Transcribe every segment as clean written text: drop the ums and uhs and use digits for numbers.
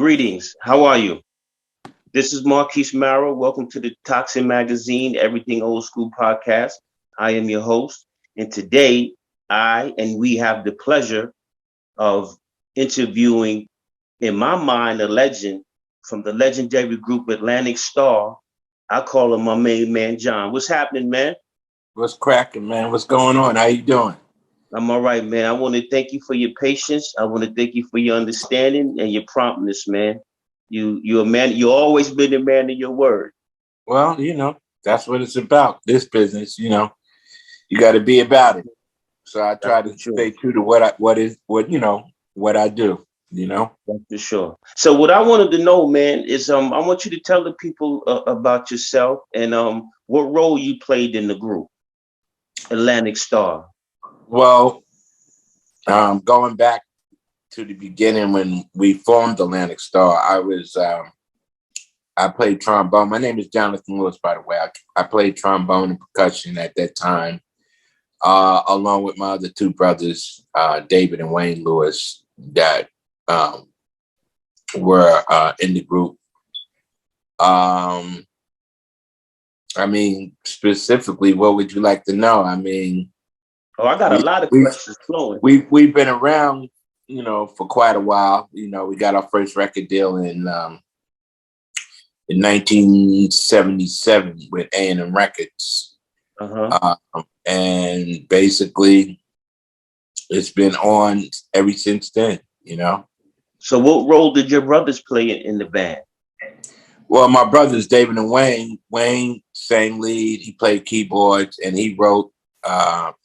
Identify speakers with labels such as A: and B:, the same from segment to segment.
A: Greetings. How are you? This is Marquise Marrow. Welcome to the Toxin Magazine, Everything Old School podcast. I am your host, and today I and we have the pleasure of interviewing, in my mind, a legend from the legendary group Atlantic Starr. I call him my main man, John. What's happening, man?
B: What's cracking, man? What's going on? How you doing?
A: I'm all right, man. I want to thank you for your patience. I want to thank you for your understanding and your promptness, man. You're a man. You always been a man of your word.
B: Well, that's what it's about. This business, you got to be about it. So I try to stay true to what I do.
A: That's for sure. So what I wanted to know, man, is I want you to tell the people about yourself and what role you played in the group Atlantic Starr.
B: Well, going back to the beginning when we formed Atlantic Starr, I played trombone. My name is Jonathan Lewis, by the way. I played trombone and percussion at that time, along with my other two brothers, David and Wayne Lewis, that were in the group. Specifically, what would you like to know?
A: I got a lot of questions flowing.
B: We've been around, for quite a while. We got our first record deal in 1977 with A&M Records. And basically, it's been on ever since then,
A: So what role did your brothers play in the band?
B: Well, my brothers, David and Wayne. Wayne sang lead. He played keyboards, and he wrote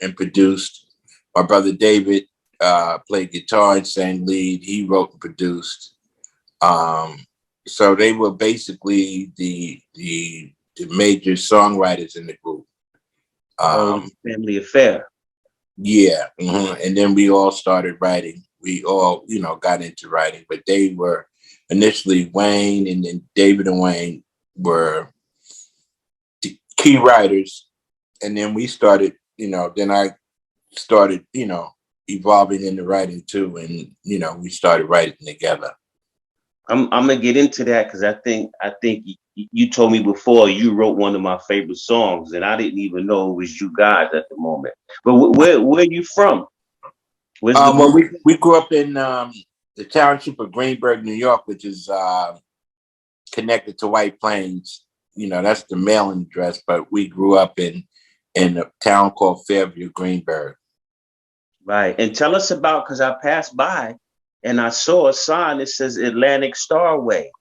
B: and produced. My brother David played guitar and sang lead. He wrote and produced. So they were basically the major songwriters in the group.
A: Family affair.
B: Yeah. And then we all started writing. We all, got into writing, but they were initially Wayne, and then David and Wayne were the key writers. And then we started, then I started, evolving into writing too. And, we started writing together.
A: I'm gonna get into that because I think you told me before you wrote one of my favorite songs, and I didn't even know it was you guys at the moment. But where are you from?
B: Well, we grew up in the township of Greenburgh, New York, which is connected to White Plains. That's the mailing address, but we grew up in a town called Fairview, Greenburgh.
A: Right, and tell us about, because I passed by and I saw a sign that says Atlantic Starr Way.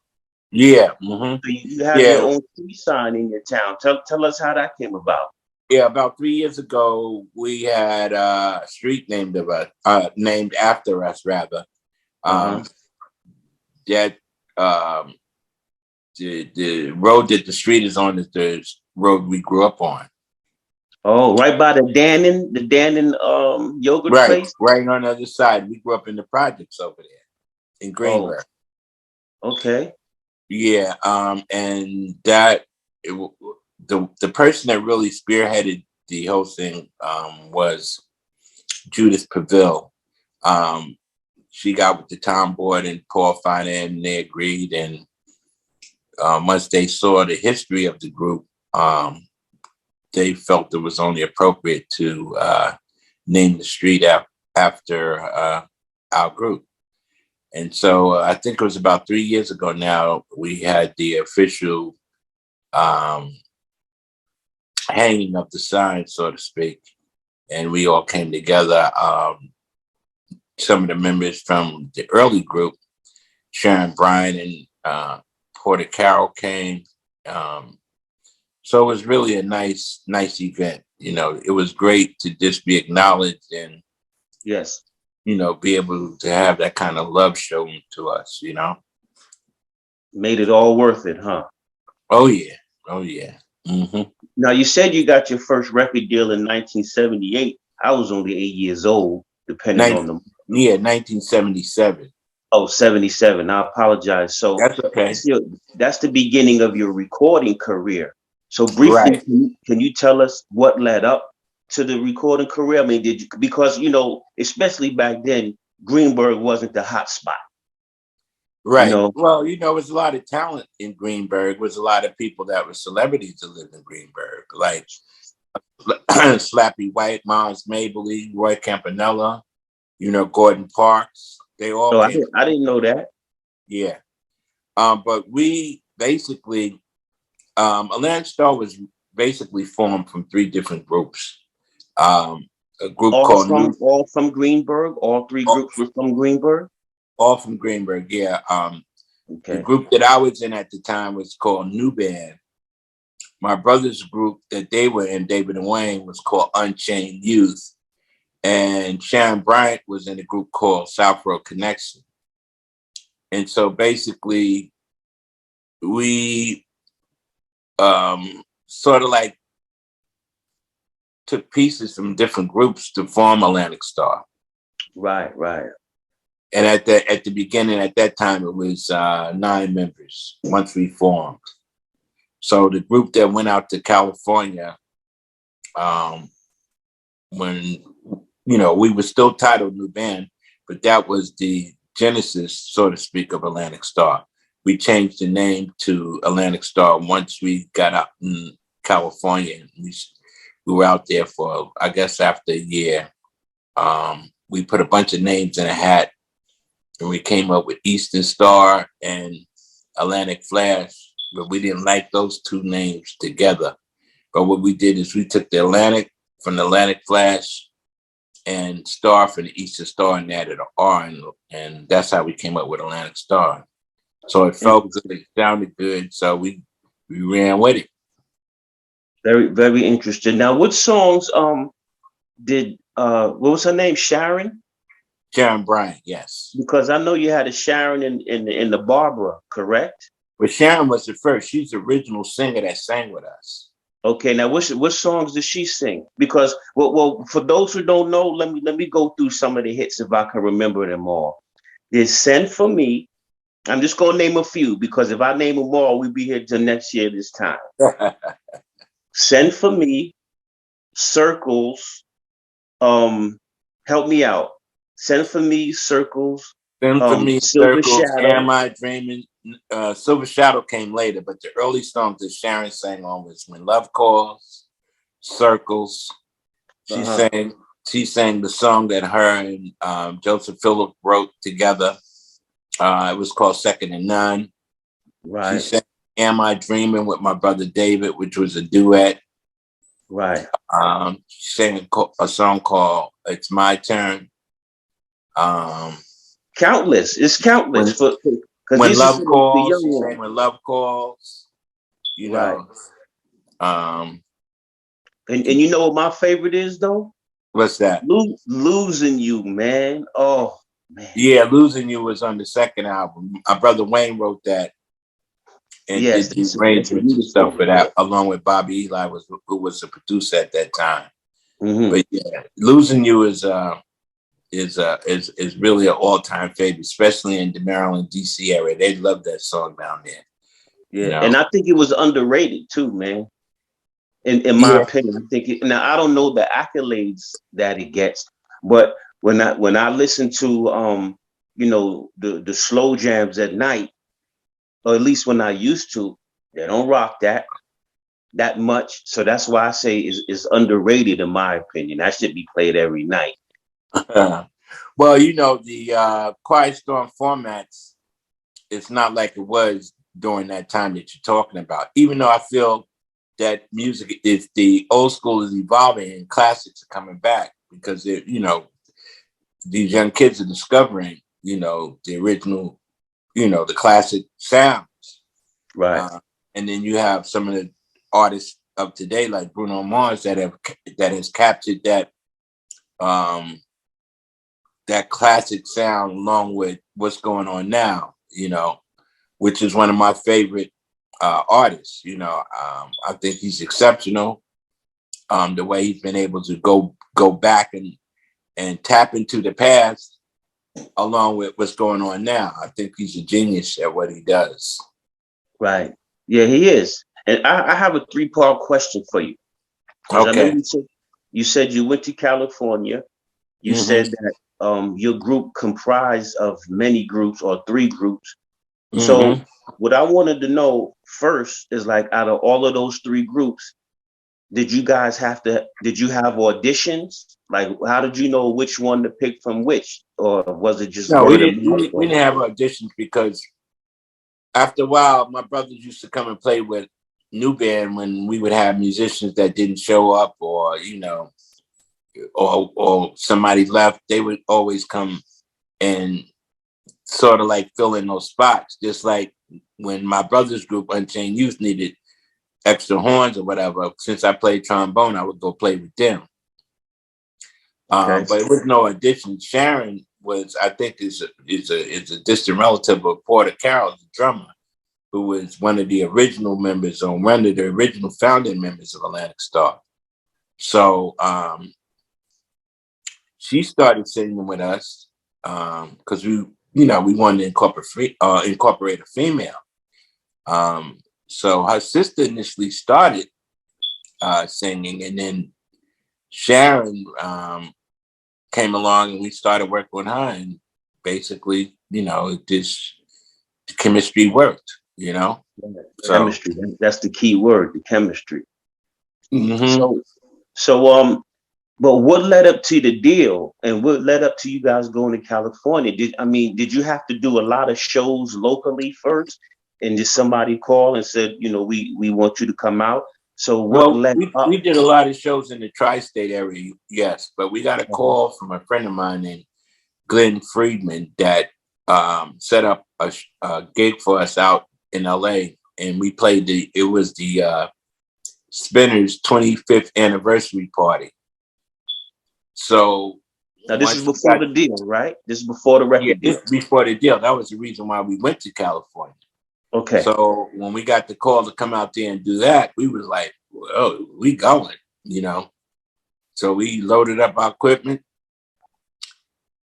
B: Yeah.
A: So you have your own street sign in your town. Tell us how that came about.
B: Yeah, about 3 years ago, we had a street named after us, rather. That the road that the street is on is the road we grew up on. Oh,
A: right by the Dannon yogurt place?
B: Right on the other side. We grew up in the projects over there in Greenburgh.
A: Okay.
B: Yeah, and that the person that really spearheaded the whole thing was Judith Paville. She got with the town board and Paul Finan, and they agreed. And once they saw the history of the group, they felt it was only appropriate to name the street after our group. And so I think it was about 3 years ago now, we had the official hanging of the sign, so to speak. And we all came together. Some of the members from the early group, Sharon Bryant and Porter Carroll came. So it was really a nice event. It was great to just be acknowledged and
A: yes,
B: be able to have that kind of love shown to us,
A: Made it all worth it, huh?
B: Oh yeah. Mm-hmm.
A: Now you said you got your first record deal in 1978. I was only 8 years old, depending on the
B: 1977.
A: Oh, 77. I apologize. So
B: that's okay.
A: That's the beginning of your recording career. So briefly,
B: right.
A: Can you tell us what led up to the recording career? I mean, because especially back then, Greenburgh wasn't the hot spot. You
B: Right.
A: know,
B: Well, there's a lot of talent in Greenberg. There's a lot of people that were celebrities that lived in Greenberg, like Slappy White, Miles Mabley, Roy Campanella, Gordon Parks. They all
A: so
B: came.
A: I didn't know that.
B: Yeah. But we basically, Atlantic Starr was basically formed from three different groups. A group called New,
A: All from Greenberg. All three
B: all,
A: groups were from Greenberg.
B: all from Greenberg. Yeah. The
A: Okay.
B: group that I was in at the time was called New Band. My brother's group that they were in, David and Wayne, was called Unchained Youth. And Sharon Bryant was in a group called South Road Connection. And so basically, we sort of like took pieces from different groups to form Atlantic Starr.
A: Right.
B: And at the beginning, at that time, it was 9 members once we formed. So the group that went out to California, when we were still titled New Band, but that was the genesis, so to speak, of Atlantic Starr. We changed the name to Atlantic Starr once we got out in California. We were out there for, I guess, after a year. We put a bunch of names in a hat, and we came up with Eastern Star and Atlantic Flash, but we didn't like those two names together. But what we did is we took the Atlantic from the Atlantic Flash and Star from the Eastern Star and added an R, and that's how we came up with Atlantic Starr. So it felt good, it sounded good, so we ran with it.
A: Very, very interesting. Now, what songs did what was her name? Sharon?
B: Sharon Bryant, yes.
A: Because I know you had a Sharon in the Barbara, correct?
B: But Sharon was the first. She's the original singer that sang with us.
A: Okay, now what songs does she sing? Because well, for those who don't know, let me go through some of the hits if I can remember them all. There's "Send for Me." I'm just gonna name a few because if I name them all, we'll be here till next year this time. "Send for Me," "Circles," help me out. "Send for Me," "Circles,"
B: Send for Me,
A: "Silver
B: Circles,
A: Shadow."
B: Am I Dreaming? Silver Shadow came later, but the early songs that Sharon sang on was When Love Calls, Circles. She sang the song that her and Joseph Phillips wrote together. It was called Second to None.
A: Right.
B: She sang Am I Dreaming with my brother David, which was a duet.
A: Right.
B: She sang a song called It's My Turn.
A: Countless. It's countless.
B: When Love
A: the
B: Calls,
A: young
B: she
A: one.
B: sang When Love Calls.
A: Right.
B: And
A: you know what my favorite is though?
B: What's that?
A: Losing You, man. Oh man.
B: Yeah, Losing You was on the second album. My brother Wayne wrote that and
A: Yes,
B: did the arrangements and stuff for that, along with Bobby Eli, who was the producer at that time.
A: Mm-hmm.
B: But yeah, Losing You is really an all-time favorite, especially in the Maryland, DC area. They love that song down there.
A: Yeah, and I think it was underrated too, man. In my opinion, I think now I don't know the accolades that it gets, but when I listen to the slow jams at night, or at least when I used to, they don't rock that much. So that's why I say is underrated in my opinion. That should be played every night.
B: Well, the Quiet Storm formats, it's not like it was during that time that you're talking about. Even though I feel that music is the old school is evolving and classics are coming back because these young kids are discovering, the original, the classic sounds.
A: Right.
B: And then you have some of the artists of today, like Bruno Mars, that has captured that that classic sound along with what's going on now, which is one of my favorite artists. I think he's exceptional. The way he's been able to go back and tap into the past along with what's going on now. I think he's a genius at what he does.
A: Right. Yeah, he is. And I have a 3-part question for you.
B: Okay.
A: I know you said you went to California. You said that your group comprised of many groups or 3 groups. So
B: Mm-hmm.
A: what I wanted to know first is like out of all of those three groups, did you have auditions? Like how did you know which one to pick from which? Or was it just
B: No, we
A: word of
B: didn't.
A: mouth?
B: We didn't have auditions because after a while, my brothers used to come and play with new band when we would have musicians that didn't show up, or or somebody left. They would always come and sort of like fill in those spots, just like when my brother's group Unchained Youth needed extra horns or whatever. Since I played trombone, I would go play with them.
A: Okay.
B: But it was no audition. Sharon was, I think, is a distant relative of Porter Carroll, the drummer, who was one of the original members, or one of the original founding members of Atlantic Starr. So she started singing with us because we wanted to incorporate a female. So her sister initially started singing, and then Sharon came along, and we started working with her, and basically, the chemistry worked. So.
A: Chemistry. That's the key word, the chemistry.
B: Mm-hmm.
A: So but what led up to the deal and what led up to you guys going to California? Did you have to do a lot of shows locally first? And did somebody call and said, we want you to come out? So what
B: Well,
A: led up?
B: we did a lot of shows in the tri-state area, yes, but we got a
A: Uh-huh.
B: call from a friend of mine named Glenn Friedman that set up a gig for us out in LA, and we played it was the Spinners 25th anniversary party. So
A: Now this is
B: once we
A: before
B: got,
A: the deal, right? This is before the
B: yeah,
A: record
B: this
A: deal.
B: before the deal, that was the reason why we went to California.
A: Okay.
B: So when we got the call to come out there and do that, we was like, "Oh, we going," So we loaded up our equipment,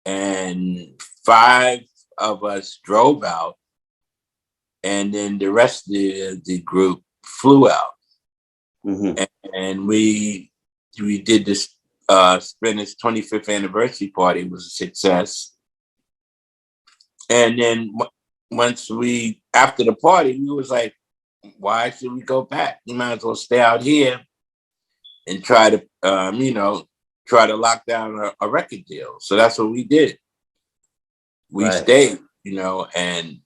B: and 5 of us drove out, and then the rest of the group flew out,
A: Mm-hmm.
B: and we did this Spinners 25th anniversary party. It was a success, and then once after the party, we was like, why should we go back? We might as well stay out here and try to lock down a record deal. So that's what we did. We
A: Right.
B: stayed, and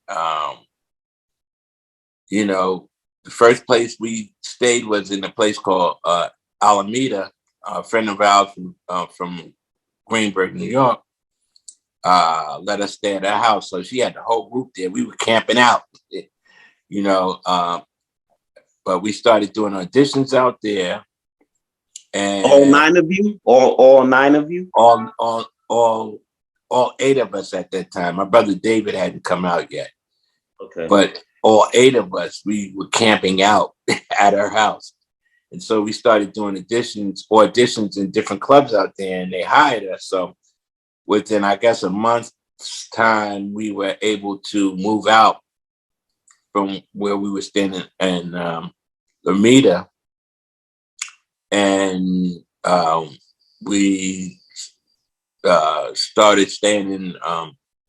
B: the first place we stayed was in a place called Alameda. A friend of ours from Greenburgh, New York, let us stay at her house. So she had the whole group there. We were camping out, you know. But we started doing auditions out there,
A: All
B: and
A: 9 of you? All 9 of you?
B: all 8 of us at that time. My brother David hadn't come out yet,
A: Okay.
B: but all 8 of us, we were camping out at her house. And so we started doing auditions in different clubs out there, and they hired us. So within, I guess, a month's time, we were able to move out from where we were staying in Lameda. And we started staying in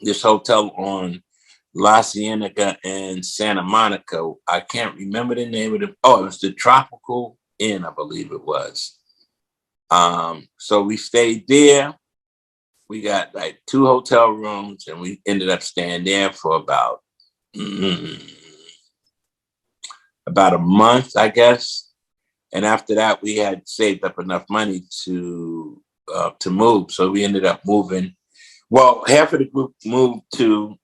B: this hotel on La Cienega and Santa Monica. I can't remember the name of it. Oh, it was the Tropical Inn, I believe it was. So we stayed there. We got like 2 hotel rooms, and we ended up staying there for about a month, I guess. And after that, we had saved up enough money to move. So we ended up moving. Well, half of the group moved to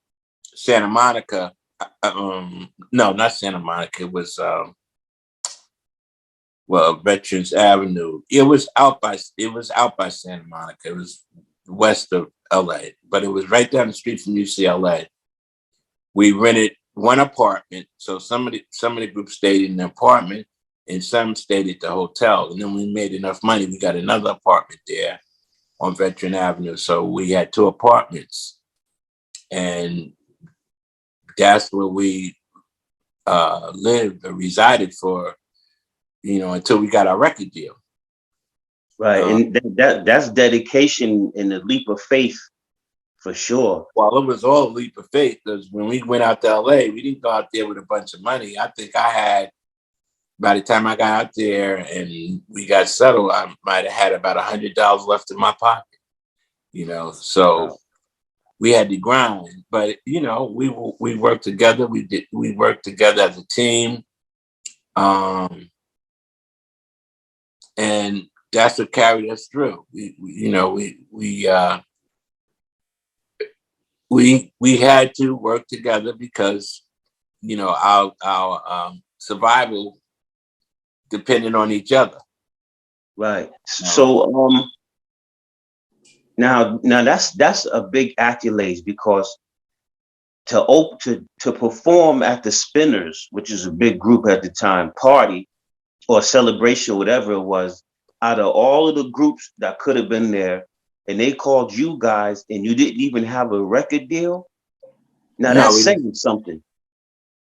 B: Santa Monica. No, not Santa Monica. It was Veterans Avenue. It was out by Santa Monica. It was west of LA, but it was right down the street from UCLA. We rented one apartment, so some of the group stayed in the apartment, and some stayed at the hotel. And then we made enough money. We got another apartment there on Veteran Avenue. So we had 2 apartments, and that's where we lived or resided for, until we got our record deal.
A: Right. And that's dedication and a leap of faith For sure.
B: Well, it was all a leap of faith because when we went out to LA, we didn't go out there with a bunch of money. I think I had, by the time I got out there and we got settled, I might have had about $100 left in my pocket, so we had to grind. But, we worked together. We worked together as a team. And that's what carried us through. We had to work together because our survival depended on each other.
A: Right. So now that's a big accolade, because to perform at the Spinners, which is a big group at the time, party or celebration, whatever it was, out of all of the groups that could have been there, and they called you guys, and you didn't even have a record deal. Now that's saying something.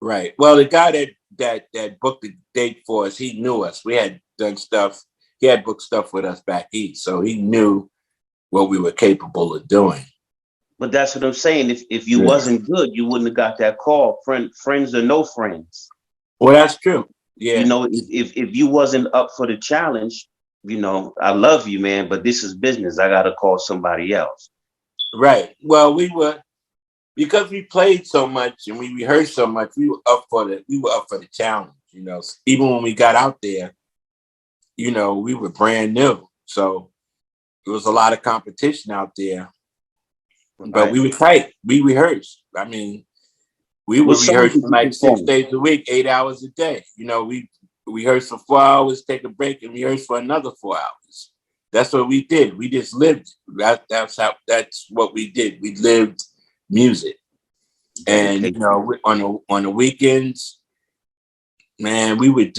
B: Right. Well, the guy that booked the date for us, he knew us. We had done stuff. He had booked stuff with us back east, so he knew what we were capable of doing.
A: But that's what I'm saying. If you wasn't good, you wouldn't have got that call. Friends or no friends.
B: Well, that's true. Yeah.
A: If you wasn't up for the challenge, I love you, man, but this is business. I gotta call somebody else.
B: Right. Well, because we played so much and we rehearsed so much, we were up for the challenge. Even when we got out there, we were brand new, so there was a lot of competition out there. But we were tight. We rehearsed. I mean, we would rehearse for like 6 days a week, 8 hours a day. We rehearsed for 4 hours, take a break, and rehearse for another 4 hours. That's what we did. We just lived. That's what we did. We lived music. And on the weekends, man, we would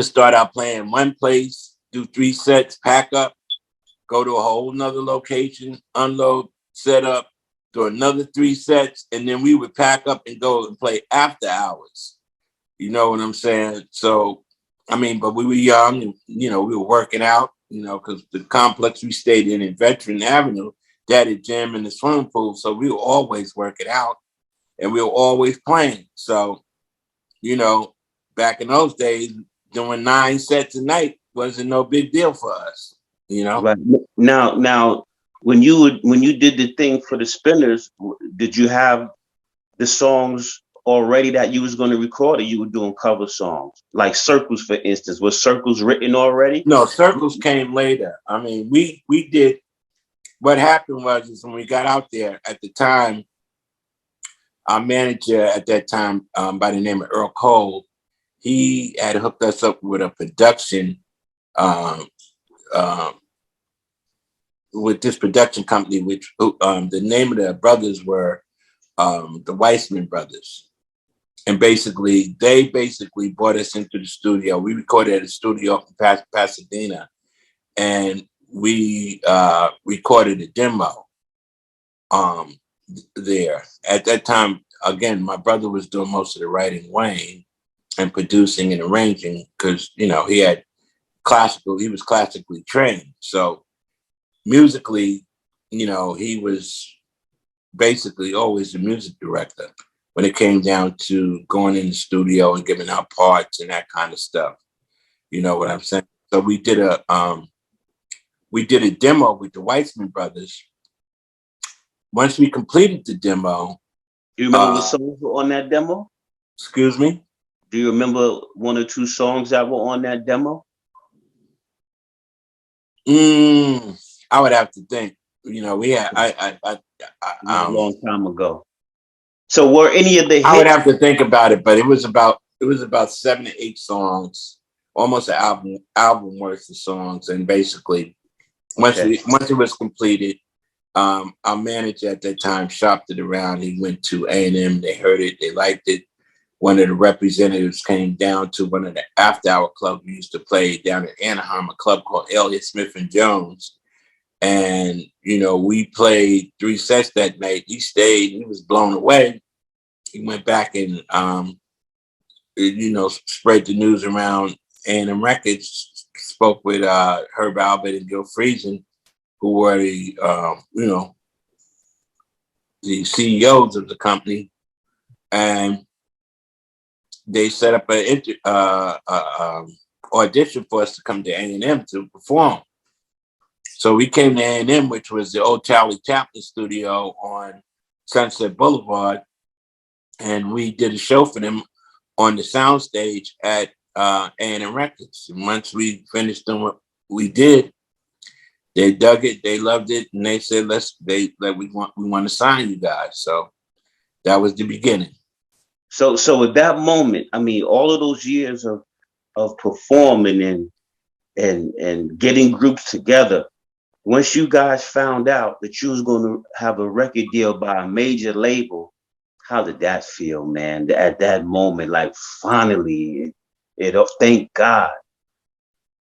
B: start out playing one place, do 3 sets, pack up, go to a whole nother location, unload, set up, do another 3 sets, and then we would pack up and go and play after hours. You know what I'm saying? So, I mean, but we were young and, we were working out, because the complex we stayed in Veteran Avenue, they had a gym and the swimming pool. So we were always working out and we were always playing. So, back in those days, doing 9 sets a night wasn't no big deal for us,
A: Right. Now, when you did the thing for the Spinners, did you have the songs already that you was going to record, or you were doing cover songs? Like Circles, for instance. Was Circles written already?
B: No, Circles came later. I mean, we did. What happened was when we got out there at the time, our manager at that time, by the name of Earl Cole, he had hooked us up with a production, with this production company, which the name of the brothers were the Weissman brothers. And they brought us into the studio. We recorded at a studio up in Pasadena, and we recorded a demo there. At that time, again, my brother was doing most of the writing, Wayne, and producing and arranging, because he was classically trained. So musically, he was basically always the music director when it came down to going in the studio and giving out parts and that kind of stuff. You know what I'm saying? So we did a demo with the Weissman brothers. Once we completed the demo,
A: do you remember what songs were on that demo?
B: Excuse me?
A: Do you remember 1 or 2 songs that were on that demo?
B: I would have to think. We had
A: a long time ago. So were any of the hits?
B: I would have to think about it, but it was about 7 to 8 songs, almost an album worth of songs. And basically, once it was completed, our manager at that time shopped it around. He went to A&M. They heard it. They liked it. One of the representatives came down to one of the after-hour clubs we used to play down in Anaheim, a club called Elliott Smith and Jones. And, we played 3 sets that night. He stayed. He was blown away. He went back and, spread the news around A&M Records, spoke with Herb Albert and Gil Friesen, who were the, the CEOs of the company, and they set up an audition for us to come to A&M to perform. So we came to A&M, which was the old Charlie Chaplin studio on Sunset Boulevard, and we did a show for them on the soundstage at A&M Records. And once we finished doing what we did, they dug it, they loved it, and they said, we want to sign you guys. So that was the beginning.
A: So at that moment, I mean, all of those years of performing and getting groups together, once you guys found out that you was going to have a record deal by a major label, how did that feel, man? At that moment, like finally, thank God.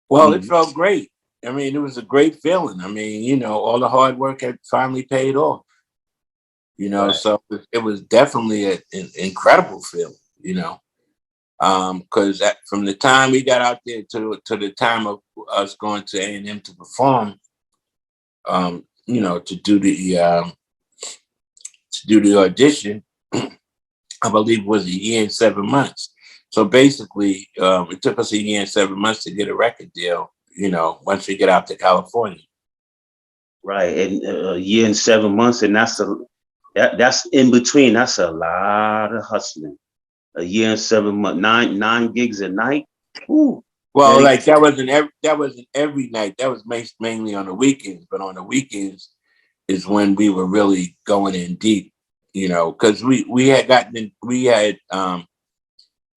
B: Well, it felt great. I mean, it was a great feeling. I mean, you know, all the hard work had finally paid off. You know, right. So it was definitely an incredible feeling. You know, because from the time we got out there to the time of us going to A&M to perform, you know, to do the audition, I believe it was a year and 7 months. So basically, it took us a year and 7 months to get a record deal, you know, once we get out to California.
A: Right. And a year and 7 months. And that's in between. That's a lot of hustling. A year and 7 months, nine gigs a night. Ooh.
B: Well, like that wasn't every night. That was mainly on the weekends. But on the weekends is when we were really going in deep, you know, because we had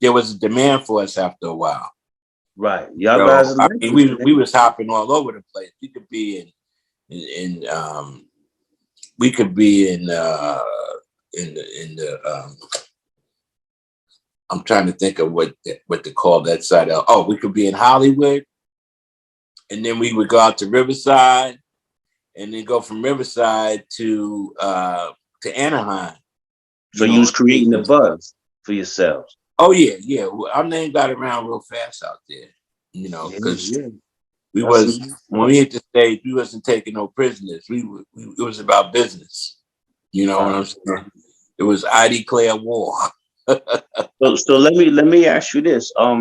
B: there was a demand for us after a while.
A: Right. Y'all guys.
B: I mean, we was hopping all over the place. We could be we could be in the I'm trying to think of what to call that side of. Oh, we could be in Hollywood, and then we would go out to Riverside, and then go from Riverside to Anaheim.
A: So you was creating the buzz for yourselves.
B: Oh yeah. Our name got around real fast out there, you know, because when we hit the stage, we wasn't taking no prisoners. It was about business. You know what I'm saying? It was I declare war.
A: So let me ask you this. I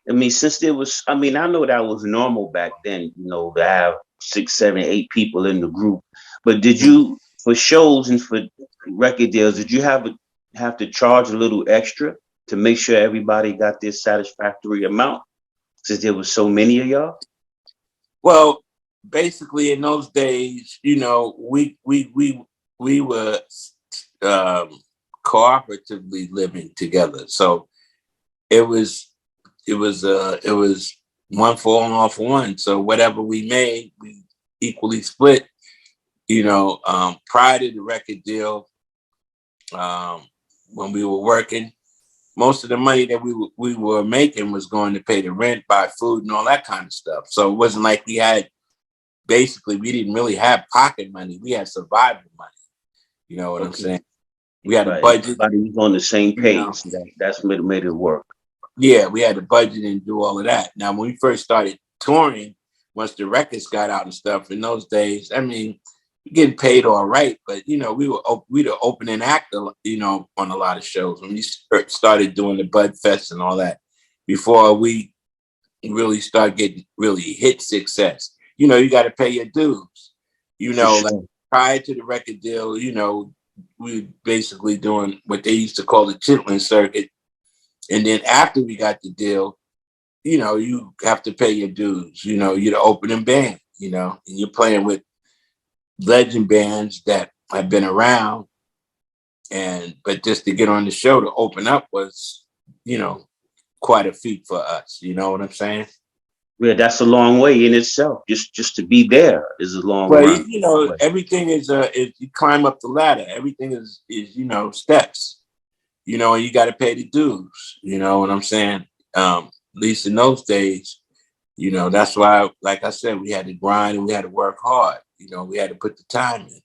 A: mean, since there was, I mean, I know that was normal back then, you know, to have 6, 7, 8 people in the group. But did you, for shows and for record deals, did you have to charge a little extra to make sure everybody got this satisfactory amount, since there was so many of y'all?
B: Well, basically, in those days, you know, we were cooperatively living together. So it was one for all for one. So whatever we made, we equally split. You know, prior to the record deal, when we were working, most of the money that we were making was going to pay the rent, buy food, and all that kind of stuff. So it wasn't like we didn't really have pocket money. We had survival money. You know what I'm saying? We had a budget.
A: Everybody was on the same page. You know? That's what made it work.
B: Yeah, we had a budget and do all of that. Now, when we first started touring, once the records got out and stuff, in those days, I mean, we getting paid all right, but you know, we the opening act, you know, on a lot of shows when we started doing the Bud Fest and all that. Before we really start getting really hit success, you know, you got to pay your dues. You know, like prior to the record deal, you know, we basically doing what they used to call the Chitlin circuit. And then after we got the deal, you know, you have to pay your dues. You know, you're the opening band, you know, and you're playing with legend bands that have been around. But just to get on the show to open up was, you know, quite a feat for us. You know what I'm saying?
A: Yeah, that's a long way in itself. Just to be there is a long way.
B: Well, you know, everything is you climb up the ladder. Everything is you know, steps. You know, and you got to pay the dues. You know what I'm saying? At least in those days, you know, that's why, like I said, we had to grind and we had to work hard. You know, we had to put the time in.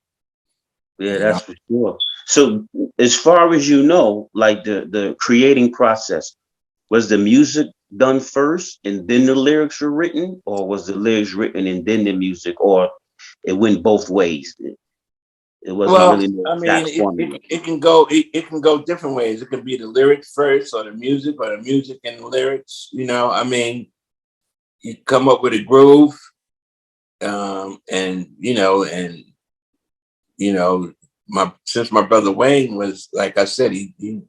A: Yeah, that's for sure. So as far as you know, like the creating process, was the music done first and then the lyrics were written, or was the lyrics written and then the music, or it went both ways? It wasn't
B: Well,
A: really no
B: I mean,
A: exact formula.
B: it can go different ways. It could be the lyrics first, or the music and the lyrics. You know, I mean, you come up with a groove, and you know, my since my brother Wayne was, like I said, he in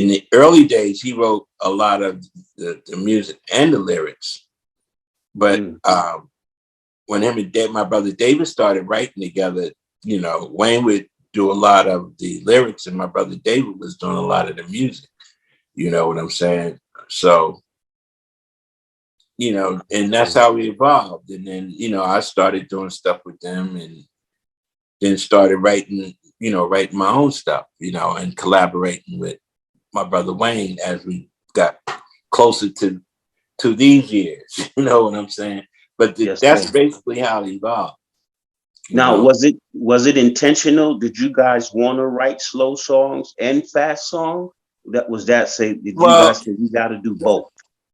B: the early days he wrote a lot of the music and the lyrics, but
A: Mm.
B: when him and my brother David started writing together, Wayne would do a lot of the lyrics, and my brother David was doing a lot of the music. You know what I'm saying? So, and that's how we evolved. And then, I started doing stuff with them, and then started writing my own stuff, and collaborating with my brother Wayne as we got closer to these years. You know what I'm saying? But
A: Yes,
B: that's
A: sir.
B: basically how it evolved. You
A: Now,
B: know.
A: was it intentional? Did you guys want to write slow songs and fast songs? Did you
B: Well,
A: guys say we got to do both?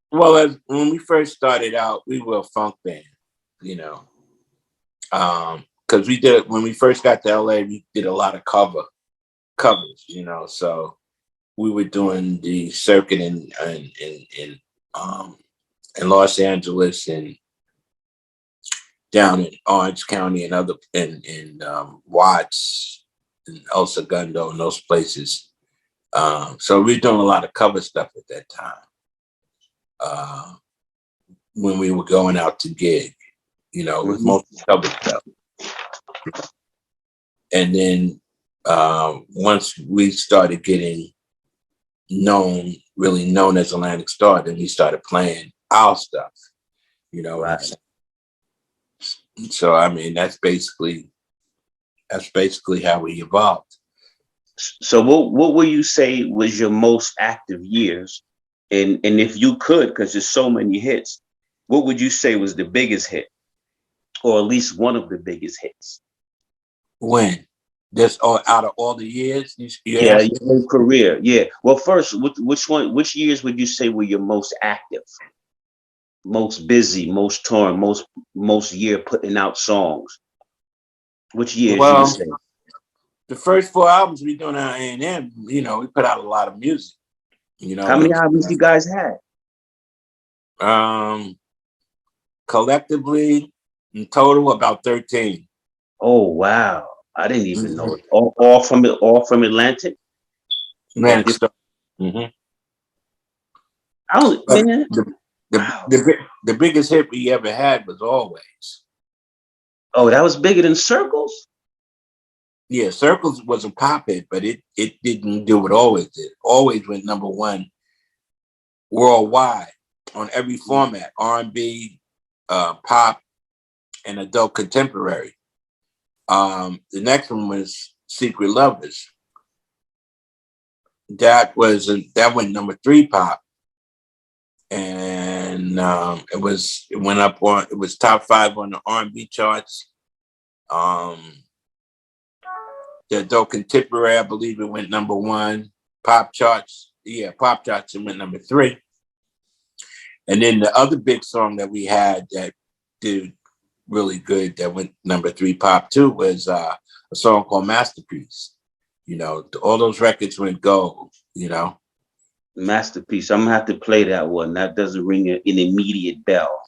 B: when we first started out, we were a funk band, you know, because when we first got to LA, we did a lot of covers, so we were doing the circuit um, in Los Angeles and down in Orange County and Watts and El Segundo and those places. So we were doing a lot of cover stuff at that time. When we were going out to gig, it was
A: Mhm.
B: mostly cover stuff. And then once we started getting really known as Atlantic Starr, then we started playing our stuff. You know what I'm
A: Right.
B: saying? So I mean, that's basically how we evolved.
A: So what will you say was your most active years? And if you could, because there's so many hits, what would you say was the biggest hit? Or at least one of the biggest hits?
B: When this all out of all the years you
A: Yeah,
B: asked
A: your
B: me?
A: whole career. Yeah. Well, first, which years would you say were your most active, most busy, most touring, most year putting out songs? Which years you would
B: Well,
A: say?
B: the first 4 albums we doing on A&M, we put out a lot of music. You know
A: How
B: what
A: many
B: I'm
A: albums you guys had?
B: saying? Collectively, in total, about 13.
A: Oh wow. I didn't even know
B: Mm-hmm.
A: it. All from Atlantic? Or
B: Atlantic
A: different?
B: Starr. Mm-hmm.
A: I don't,
B: But
A: man.
B: the,
A: Wow.
B: the the biggest hit we ever had was Always.
A: Oh, that was bigger than Circles?
B: Yeah, Circles was a pop hit, but it didn't do what Always did. Always went number one worldwide on every format: R&B, pop, and adult contemporary. The next one was Secret Lovers. That went number three pop, and it was top five on the R&B charts. Um, the adult contemporary, I believe it went number one. Pop charts, yeah, pop charts, it went number three. And then the other big song that we had that did really good, that went number three pop too, was a song called Masterpiece. All those records went gold.
A: Masterpiece. I'm gonna have to play that one. That doesn't ring an immediate bell.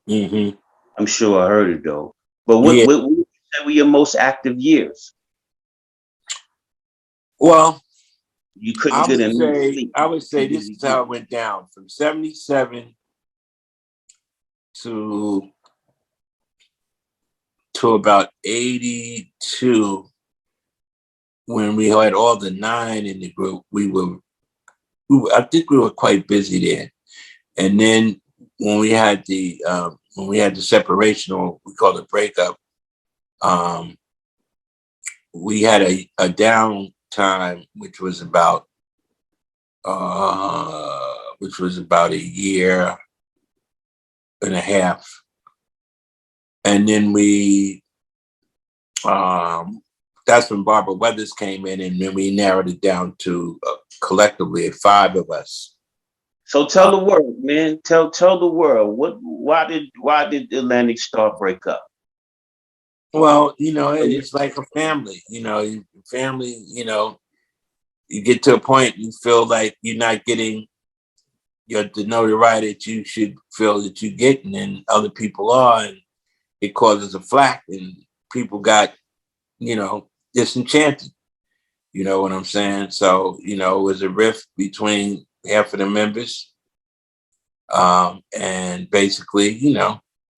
B: Mm-hmm.
A: I'm sure I heard it though. But what
B: Yeah.
A: what, what would you say were your most active years?
B: Well,
A: You couldn't get enough sleep.
B: I would
A: Too
B: say this
A: busy
B: is how
A: gigging.
B: it went down from 77 to about 82, when we had all the nine in the group. I think we were quite busy then. And then when we had the separation, or we call it breakup, um, we had a down time, which was about a year and a half. And then that's when Barbara Weathers came in, and then we narrowed it down to collectively 5 of us.
A: So tell the world, man. Tell the world why did Atlantic Starr break up?
B: Well, it's like a family. Family. You get to a point you feel like you're not getting the notoriety that you should feel that you're getting, and other people are, and it causes a flack, and people got disenchanted. You know what I'm saying? So it was a rift between half of the members, and basically,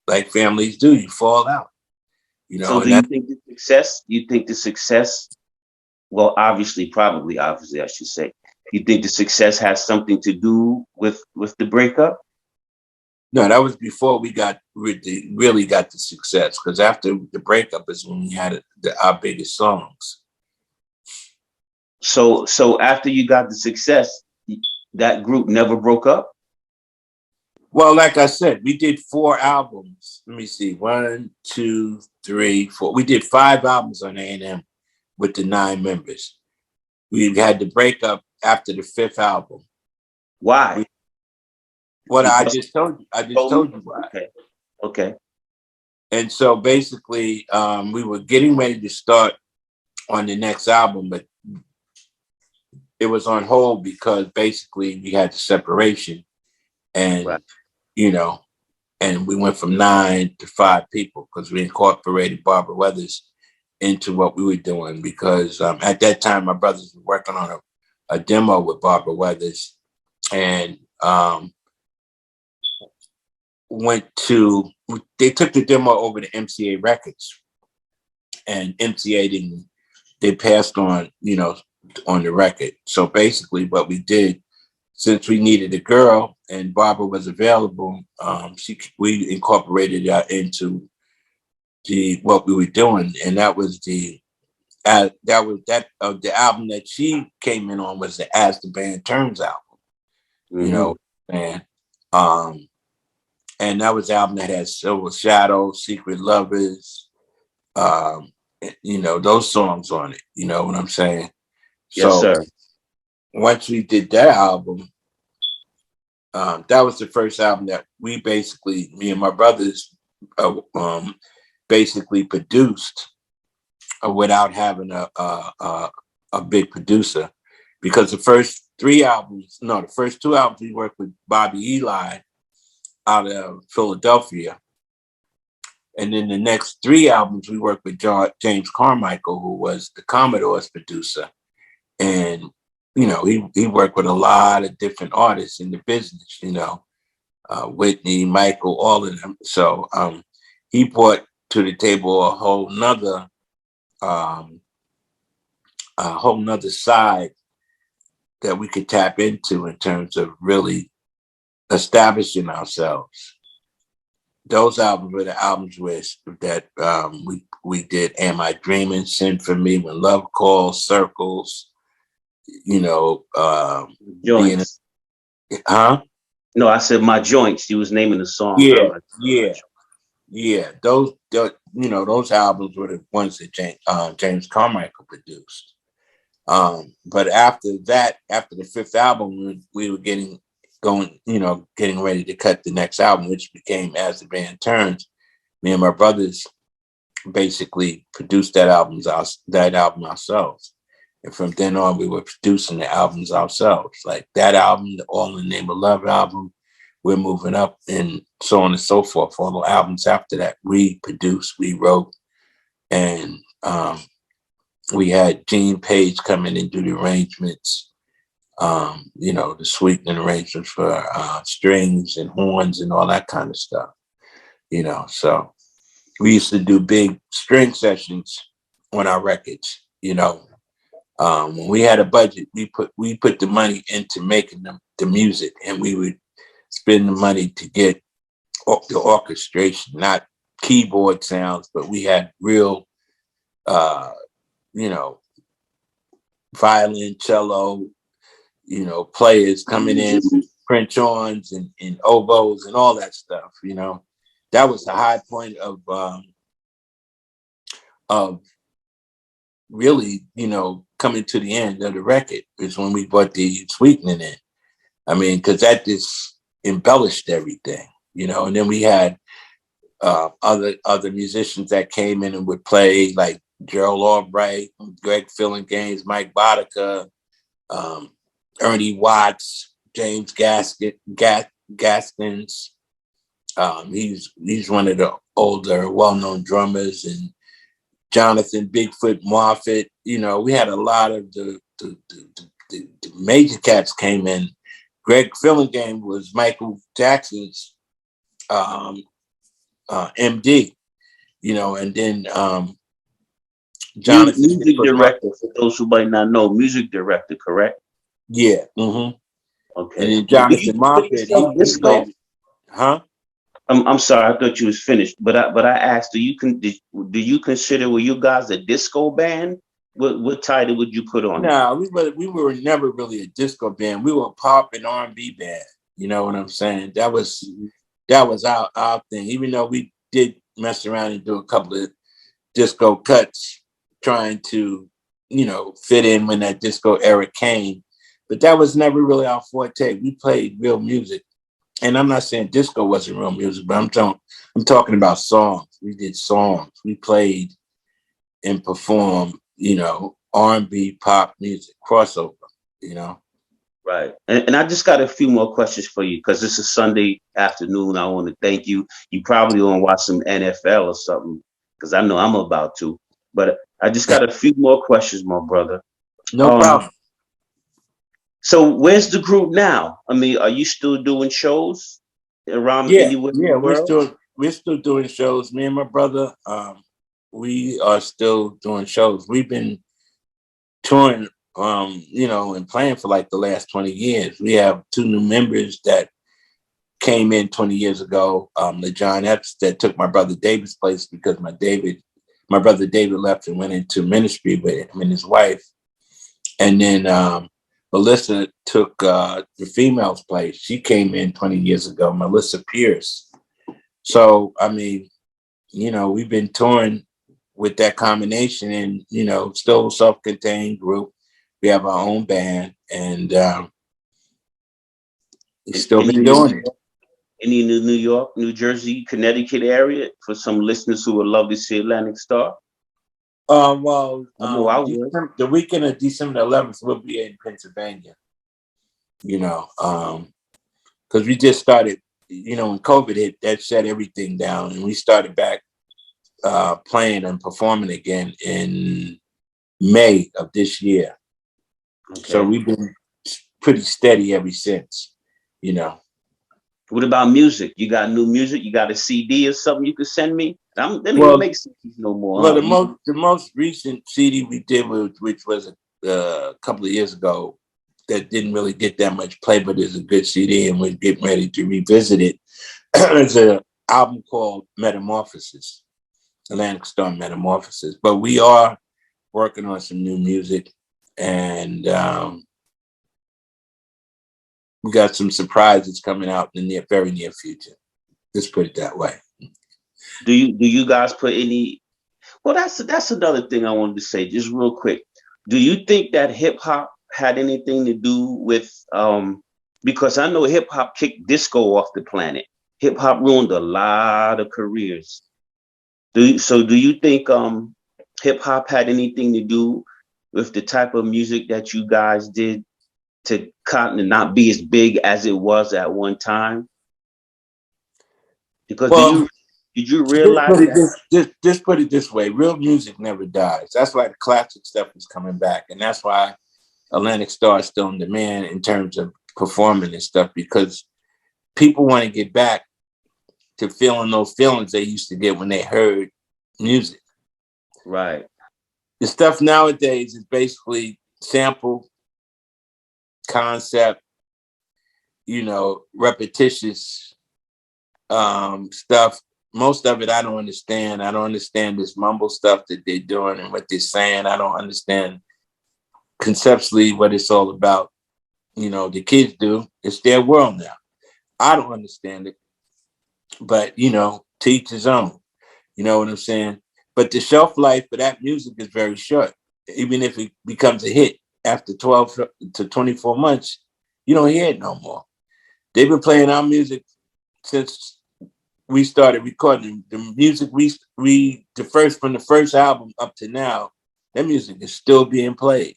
B: like families do, you fall out.
A: So
B: And
A: do you
B: that.
A: think the success? You think the success? Well, obviously, I should say. You think the success has something to do with the breakup?
B: No, that was before we really got the success. Because after the breakup is when we had our biggest songs.
A: So after you got the success, that group never broke up.
B: Well, like I said, we did 4 albums. Let me see, 1, 2, 3, 4. We did 5 albums on A&M with the 9 members. We had to break up after the 5th album.
A: Why?
B: What I
A: Because
B: just told you. I just told you why.
A: Okay.
B: And so basically, we were getting ready to start on the next album, but it was on hold because basically we had the separation, and
A: Right.
B: and we went from 9 to 5 people because we incorporated Barbara Weathers into what we were doing. Because at that time, my brothers were working on a demo with Barbara Weathers, and they took the demo over to MCA Records, and MCA didn't. They passed on, on the record. So basically, what we did, since we needed a girl and Barbara was available, we incorporated that into what we were doing, and that was the album that she came in on was the As the Band Turns album. And and that was the album that had Silver Shadow, Secret Lovers, those songs on it. You know what I'm saying?
A: Yes,
B: So
A: sir.
B: once we did that album, that was the first album that we basically, me and my brothers, basically produced without having a big producer, because the first 2 albums we worked with Bobby Eli out of Philadelphia. And then the next 3 albums, we worked with James Carmichael, who was the Commodore's producer. And, he worked with a lot of different artists in the business, Whitney, Michael, all of them. So he brought to the table a whole nother side that we could tap into in terms of really establishing ourselves. Those albums were the albums that we did. Am I Dreaming? Send for Me, When Love Calls, Circles.
A: Joints.
B: Huh?
A: No, I said my joints. You was naming the songs.
B: Yeah. Those albums were the ones that James Carmichael produced. But after the 5th album, we were getting ready to cut the next album, which became As the Band Turns. Me and my brothers basically produced that album ourselves. And from then on, we were producing the albums ourselves. Like that album, the All in the Name of Love album, We're Moving Up, and so on and so forth. All the albums after that, we produced, we wrote, and we had Gene Page come in and do the arrangements, the sweetening arrangements for strings and horns and all that kind of stuff. So we used to do big string sessions on our records. When we had a budget, we put the money into making the music, and we would spend the money to get the orchestration, not keyboard sounds, but we had real, violin, cello, players coming in with French horns and oboes and all that stuff. That was the high point of really, coming to the end of the record is when we brought the sweetening in. I mean, because that just embellished everything, and then we had other musicians that came in and would play, like Gerald Albright, Greg Fillinganes, Mike Boddicker, Ernie Watts, James Gaskins. He's one of the older, well-known drummers, and Jonathan Bigfoot Moffett. You know, we had a lot of the major cats came in. Greg Fillingame was Michael Jackson's MD, you know, and then Jonathan
A: music director, for those who might not know, music director, correct?
B: Yeah. Mm-hmm.
A: Okay.
B: And then Jonathan Moffett, he played, huh?
A: I'm sorry, I thought you was finished, but I asked, do you consider, were you guys a disco band? What title would you put on?
B: No, we were never really a disco band. We were a pop and R&B band. You know what I'm saying? That was our thing. Even though we did mess around and do a couple of disco cuts, trying to, you know, fit in when that disco era came, but that was never really our forte. We played real music. And I'm not saying disco wasn't real music, but I'm talking about songs. We did songs. We played and performed, you know, R&B, pop music, crossover, you know.
A: Right. And I just got a few more questions for you, because this is Sunday afternoon. I want to thank you. You probably want to watch some NFL or something, because I know I'm about to. But I just got a few more questions, my brother.
B: No problem.
A: So where's the group now? I mean, are you still doing shows around anywhere in the world?
B: We're still doing shows. Me and my brother, we are still doing shows. We've been touring, you know, and playing for like the last 20 years. We have 2 new members that came in 20 years ago. The John Epps that took my brother David's place, because my brother David left and went into ministry with him and his wife. And then Melissa took the female's place. She came in 20 years ago, Melissa Pierce. So, I mean, you know, we've been touring with that combination, and, you know, still a self-contained group. We have our own band, and we've still been doing it.
A: Any New York, New Jersey, Connecticut area for some listeners who would love to see Atlantic Starr?
B: The weekend of December 11th, we'll be in Pennsylvania. You know, because we just started, you know, when COVID hit, that shut everything down, and we started back playing and performing again in May of this year. Okay. So we've been pretty steady ever since, you know.
A: What about music? You got new music? You got a CD or something you could send me? They don't even make CDs no more.
B: Well, the most recent CD we did, which was a couple of years ago, that didn't really get that much play, but is a good CD, and we're getting ready to revisit it. It's an album called Metamorphosis, Atlantic Starr Metamorphosis. But we are working on some new music, and we got some surprises coming out in the very near future. Let's put it that way.
A: Do you guys put any? Well, that's another thing I wanted to say, just real quick. Do you think that hip hop had anything to do with? Because I know hip hop kicked disco off the planet. Hip hop ruined a lot of careers. Do you think hip hop had anything to do with the type of music that you guys did to kind of not be as big as it was at one time? Because did you realize
B: just put it this way, real music never dies. That's why the classic stuff is coming back. And that's why Atlantic Starr is still in demand in terms of performing and stuff, because people want to get back to feeling those feelings they used to get when they heard music.
A: Right.
B: The stuff nowadays is basically sample, concept, you know, repetitious stuff. Most of it I don't understand. I don't understand this mumble stuff that they're doing and what they're saying. I don't understand conceptually what it's all about. You know, the kids do. It's their world now. I don't understand it. But, you know, to each his own. You know what I'm saying? But the shelf life for that music is very short. Even if it becomes a hit after 12 to 24 months, you don't hear it no more. They've been playing our music since we started recording the music. We from the first album up to now, that music is still being played.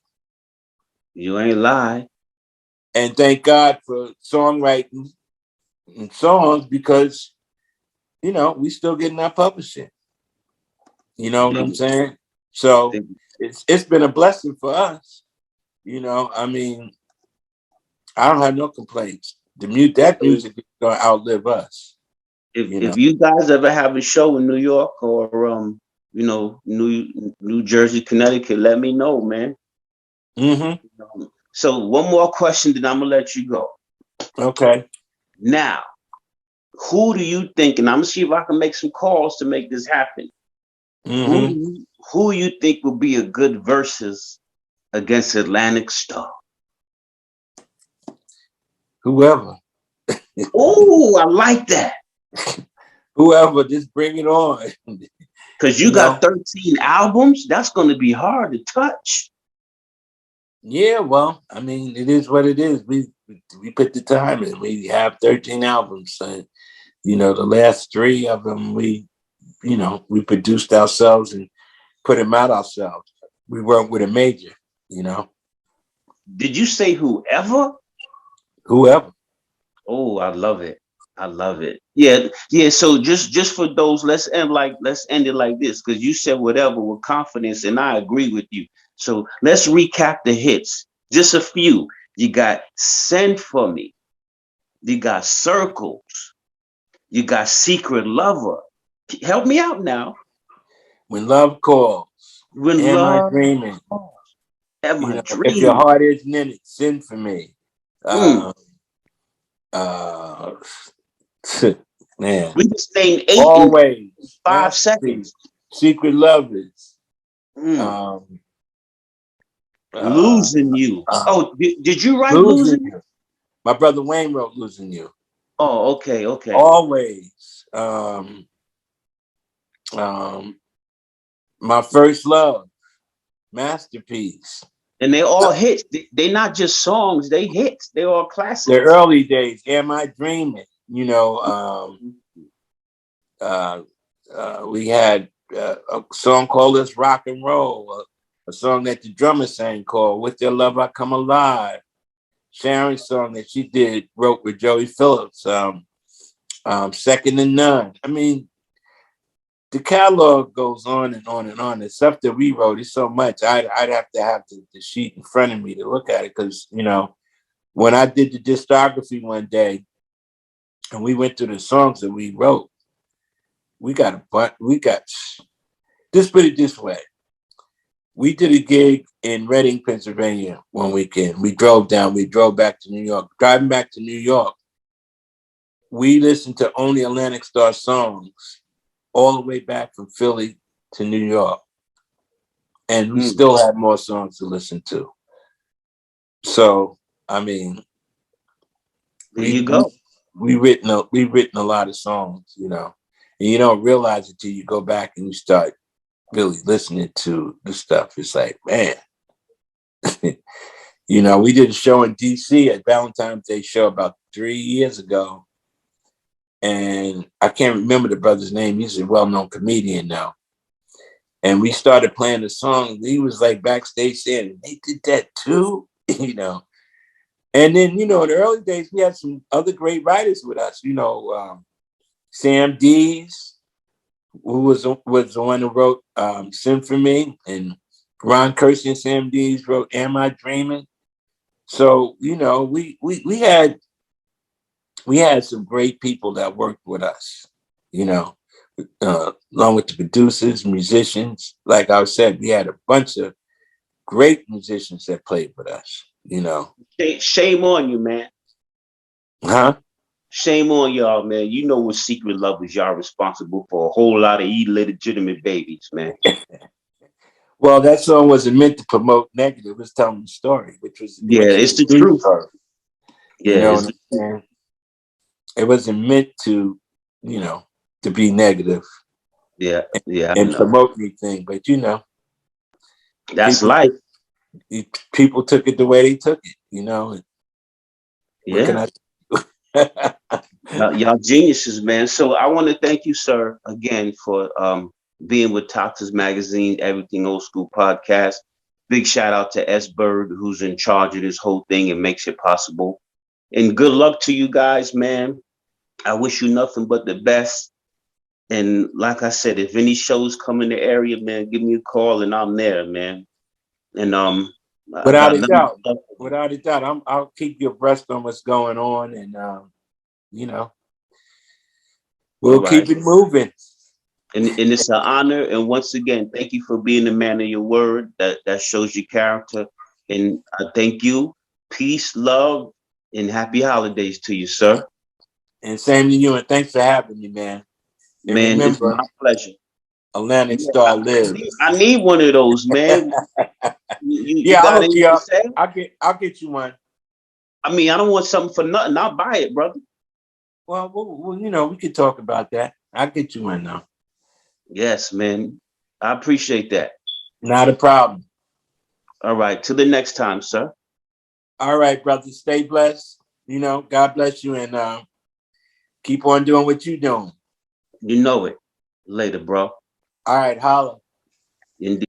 A: You ain't lie.
B: And thank God for songwriting and songs, because we still getting our publishing. You know what I'm saying? So it's been a blessing for us. I mean, I don't have no complaints. That music is gonna outlive us.
A: If you guys ever have a show in New York or New Jersey, Connecticut, let me know, man.
B: Mm-hmm.
A: So one more question, then I'm gonna let you go.
B: Okay.
A: Now, who do you think? And I'm gonna see if I can make some calls to make this happen.
B: Mm-hmm.
A: Who you think would be a good versus against Atlantic Starr?
B: Whoever.
A: Oh, I like that.
B: Whoever, just bring it on.
A: Because you got 13 albums, that's going to be hard to touch.
B: Yeah, well, I mean, it is what it is. We put the time in. We have 13 albums. And, the last 3 of them, we produced ourselves and put them out ourselves. We worked with a major,
A: Did you say whoever?
B: Whoever.
A: Oh, I love it. I love it. Yeah. So just for those, let's end it like this, because you said whatever with confidence, and I agree with you. So let's recap the hits. Just a few. You got Send For Me. You got Circles. You got Secret Lover. Help me out now.
B: When Love Calls.
A: When
B: Am
A: Love
B: I Dreaming?
A: Am I Dreaming?
B: If Your Heart Isn't In It, Send For Me. Man.
A: We just named 8
B: Always.
A: in 5 seconds.
B: Secret Lovers.
A: Losing You. Did you write Losing You?
B: My brother Wayne wrote Losing You.
A: Oh, okay.
B: Always. My First Love. Masterpiece.
A: And they all hits. They not just songs, they hits. They all classics.
B: The early days, Am I Dreaming? We had a song called Let's Rock and Roll, a song that the drummer sang called With Your Love I Come Alive. Sharon's song that she wrote with Joey Phillips, Second to None. I mean, the catalog goes on and on and on. The stuff that we wrote is so much. I'd have to have the sheet in front of me to look at it, because, when I did the discography one day and we went through the songs that we wrote, just put it this way. We did a gig in Reading, Pennsylvania one weekend. We drove back to New York. Driving back to New York, we listened to only Atlantic Starr songs all the way back from Philly to New York. And we still had more songs to listen to. So, I mean, we've written a lot of songs, and you don't realize it till you go back and you start really listening to the stuff. It's like, man, we did a show in DC at Valentine's Day show about 3 years ago. And I can't remember the brother's name. He's a well-known comedian now. And we started playing the song. He was like backstage saying, they did that too, And then, in the early days, we had some other great writers with us, Sam Dees, who was the one who wrote Symphony, and Ron Kersey and Sam Dees wrote Am I Dreaming? So, we had some great people that worked with us, along with the producers, musicians. Like I said, we had a bunch of great musicians that played with us,
A: Shame on you, man.
B: Huh?
A: Shame on y'all, man. You know what Secret Lovers, y'all responsible for a whole lot of illegitimate babies, man.
B: Well, that song wasn't meant to promote negative. It was telling the story, which was
A: it's the truth.
B: Story. It wasn't meant to, to be negative. And promote anything, but
A: that's life.
B: People took it the way they took it,
A: Yeah. Y'all geniuses, man. So I want to thank you, sir, again for being with Toxins Magazine, Everything Old School podcast. Big shout out to S. Bird, who's in charge of this whole thing and makes it possible. And good luck to you guys, man. I wish you nothing but the best. And like I said, if any shows come in the area, man, give me a call and I'm there, man. And I
B: Without
A: got
B: a
A: nothing.
B: doubt, without a doubt, I'll keep you abreast on what's going on, and you know, we'll keep it moving.
A: And it's an honor. And once again, thank you for being a man of your word. That shows your character. And I thank you. Peace, love, and happy holidays to you, sir.
B: And same to you. And thanks for having me, man. And
A: Man, it's
B: remember,
A: my pleasure.
B: Atlantic Starr lives.
A: I need one of those, man. You
B: I'll
A: got
B: hook you
A: anything to
B: up.
A: say?
B: I'll get you one.
A: I mean, I don't want something for nothing. I'll buy it, brother.
B: Well, we could talk about that. I'll get you one now.
A: Yes, man. I appreciate that.
B: Not a problem.
A: All right. Till the next time, sir.
B: All right, brother. Stay blessed. God bless you, and keep on doing what you're doing.
A: You know it. Later, bro.
B: All right, holla.
A: Indeed.